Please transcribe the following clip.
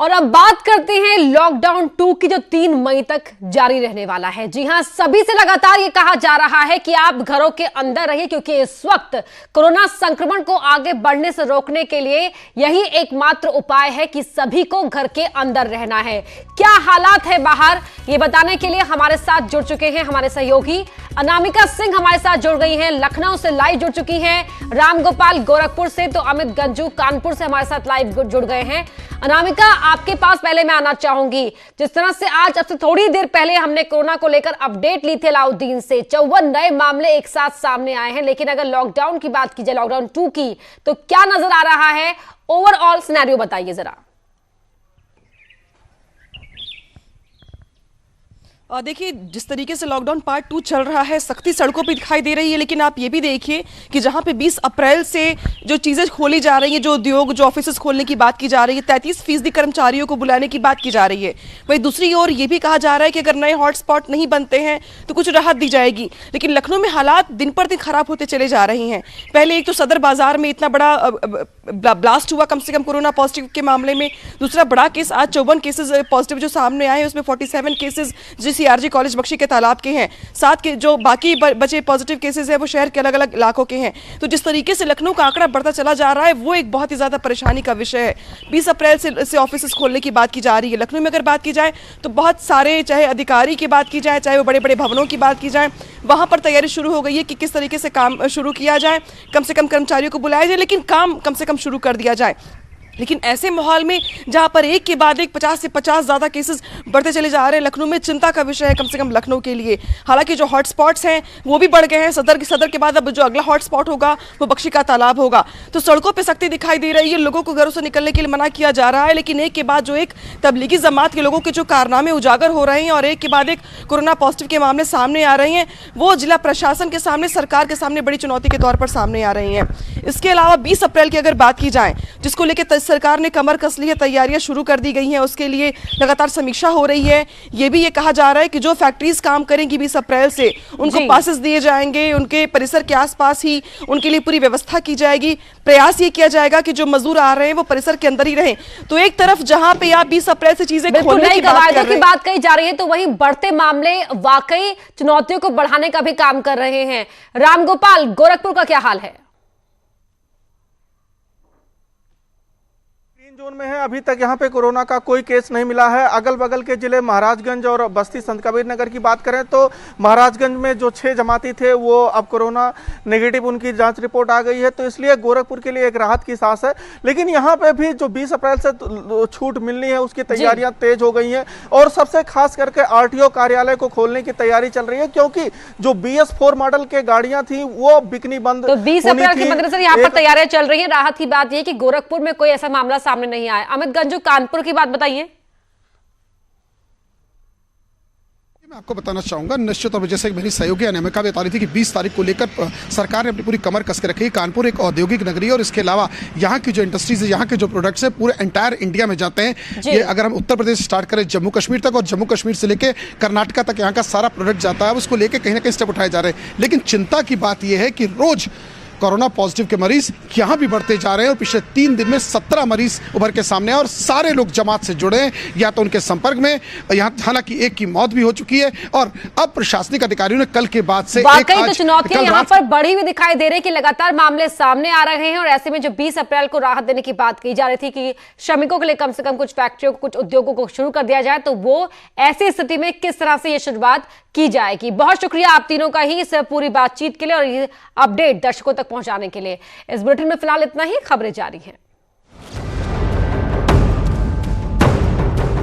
और अब बात करते हैं लॉकडाउन 2 की जो 3 मई तक जारी रहने वाला है। जी हां, सभी से लगातार ये कहा जा रहा है कि आप घरों के अंदर रहिए, क्योंकि इस वक्त कोरोना संक्रमण को आगे बढ़ने से रोकने के लिए यही एकमात्र उपाय है कि सभी को घर के अंदर रहना है। क्या हालात है बाहर, ये बताने के लिए हमारे साथ जुड़ चुके हैं हमारे सहयोगी अनामिका सिंह हमारे साथ जुड़ गई हैं, लखनऊ से लाइव जुड़ चुकी हैं, रामगोपाल गोरखपुर से, तो अमित गंजू कानपुर से हमारे साथ लाइव जुड़ गए हैं। अनामिका, आपके पास पहले मैं आना चाहूंगी। जिस तरह से आज अब से थोड़ी देर पहले हमने कोरोना को लेकर अपडेट ली थी अलाउद्दीन से, 54 नए मामले एक साथ सामने आए हैं, लेकिन अगर लॉकडाउन की बात की जाए, लॉकडाउन 2 की, तो क्या नजर आ रहा है? ओवरऑल सिनेरियो बताइए जरा। देखिए, जिस तरीके से लॉकडाउन पार्ट 2 चल रहा है, सख्ती सड़कों पे दिखाई दे रही है, लेकिन आप ये भी देखिए कि जहां पे 20 अप्रैल से जो चीज़ें खोली जा रही हैं, जो उद्योग, जो ऑफिस खोलने की बात की जा रही है, 33% कर्मचारियों को बुलाने की बात की जा रही है। वहीं दूसरी ओर ये भी कहा जा रहा है कि अगर नए हॉटस्पॉट नहीं बनते हैं तो कुछ राहत दी जाएगी। लेकिन लखनऊ में हालात दिन पर दिन खराब होते चले जा रहे हैं। पहले एक तो सदर बाजार में इतना बड़ा ब्लास्ट हुआ कम से कम कोरोना पॉजिटिव के मामले में, दूसरा बड़ा केस आज 54 केसेस पॉजिटिव जो सामने आए हैं, उसमें 47 केसेस सीआरजी कॉलेज बख्शी के तालाब के हैं, साथ के जो बाकी बचे पॉजिटिव केसेस हैं वो शहर के अलग अलग इलाकों के हैं। तो जिस तरीके से लखनऊ का आंकड़ा बढ़ता चला जा रहा है, वो एक बहुत ही ज्यादा परेशानी का विषय है। 20 अप्रैल से ऑफिस खोलने की बात की जा रही है। लखनऊ में अगर बात की जाए तो बहुत सारे, चाहे अधिकारी की बात की जाए, चाहे वो बड़े बड़े भवनों की बात की जाए, वहां पर तैयारी शुरू हो गई है कि किस तरीके से काम शुरू किया जाए, कम से कम कर्मचारियों को बुलाया जाए, लेकिन काम कम से कम शुरू कर दिया जाए। लेकिन ऐसे माहौल में जहां पर एक के बाद एक 50 से 50 ज्यादा केसेस बढ़ते चले जा रहे हैं, लखनऊ में चिंता का विषय है, कम से कम लखनऊ के लिए। हालांकि जो हॉटस्पॉट्स हैं वो भी बढ़ गए हैं। सदर के बाद अब जो अगला हॉटस्पॉट होगा वो बख्शी का तालाब होगा। तो सड़कों पर सख्ती दिखाई दे रही है, लोगों को घरों से निकलने के लिए मना किया जा रहा है, लेकिन एक के बाद जो एक तबलीगी जमात के लोगों के जो कारनामे उजागर हो रहे हैं और एक के बाद एक कोरोना पॉजिटिव के मामले सामने आ रहे हैं, वो जिला प्रशासन के सामने, सरकार के सामने बड़ी चुनौती के तौर पर सामने आ रही हैं। इसके अलावा 20 अप्रैल की अगर बात की जाए, जिसको लेकर सरकार ने कमर कस ली है, तैयारियां शुरू कर दी गई हैं, उसके लिए लगातार समीक्षा हो रही है। ये भी ये कहा जा रहा है कि जो फैक्ट्रीज काम करेंगी 20 अप्रैल से, उनको पासेस दिए जाएंगे, उनके परिसर के आसपास ही उनके लिए पूरी व्यवस्था की जाएगी। प्रयास ये किया जाएगा कि जो मजदूर आ रहे हैं वो परिसर के अंदर ही रहें। तो एक तरफ जहां पे आप 20 अप्रैल से चीजें खोलने की बात कही जा रही है, तो वहीं बढ़ते मामले वाकई चुनौतियों को बढ़ाने का भी काम कर रहे हैं। रामगोपाल, गोरखपुर का क्या हाल है? जोन में है, अभी तक यहाँ पे कोरोना का कोई केस नहीं मिला है। अगल बगल के जिले महाराजगंज और बस्ती संत कबीर नगर की बात करें तो महाराजगंज में जो 6 जमाती थे वो अब कोरोना नेगेटिव उनकी जांच रिपोर्ट आ गई है, तो इसलिए गोरखपुर के लिए एक राहत की सांस है। लेकिन यहाँ पे भी जो 20 अप्रैल से छूट मिलनी है उसकी तैयारियां तेज हो गई हैं, और सबसे खास करके आरटीओ कार्यालय को खोलने की तैयारी चल रही है, क्योंकि जो BS4 मॉडल के गाड़ियां थी वो बिकनी बंद। तो 20 अप्रैल के मद्देनजर यहाँ पर तैयारियां चल रही है। राहत की बात यह कि गोरखपुर में कोई ऐसा मामला सामने नहीं आया। अमित गंजू, कानपुर की बात बताइए। मैं आपको बताना चाहूंगा, निश्चित तौर पर जैसे मेरी सहयोगी अनामिका बता रही थी कि 20 तारीख को लेकर सरकार ने अपनी पूरी कमर कस के रखी है। कानपुर एक औद्योगिक नगरी है और इसके अलावा यहाँ की जो इंडस्ट्रीज है, यहाँ के जो प्रोडक्ट्स है, पूरे एंटायर इंडिया में जाते हैं। ये अगर हम उत्तर प्रदेश स्टार्ट करें जम्मू कश्मीर तक, और जम्मू कश्मीर से लेकर कर्नाटका तक यहाँ का सारा प्रोडक्ट जाता है। उसको लेकर कहीं ना कहीं स्टेप उठाए जा रहे हैं। लेकिन चिंता की बात यह है कि रोज कोरोना पॉजिटिव के मरीज यहां भी बढ़ते जा रहे हैं और पिछले 3 दिन में 17 मरीज उभर के सामने आए और सारे लोग जमात से जुड़े हैं या तो उनके संपर्क में। यहाँ हालांकि एक की मौत भी हो चुकी है और अब प्रशासनिक अधिकारियों ने कल के बाद से वाकई तो चुनौतियां यहाँ पर बढ़ी हुई दिखाई दे रही कि लगातार मामले सामने आ रहे हैं, और ऐसे में जो 20 अप्रैल को राहत देने की बात की जा रही थी कि श्रमिकों के लिए कम से कम कुछ फैक्ट्रियों को, कुछ उद्योगों को शुरू कर दिया जाए, तो वो ऐसी स्थिति में किस तरह से ये शुरुआत की जाएगी। बहुत शुक्रिया आप तीनों का ही इस पूरी बातचीत के लिए और ये अपडेट दर्शकों तक पहुंचाने के लिए। इस बुलेटिन में फिलहाल इतना ही, खबरें जारी हैं।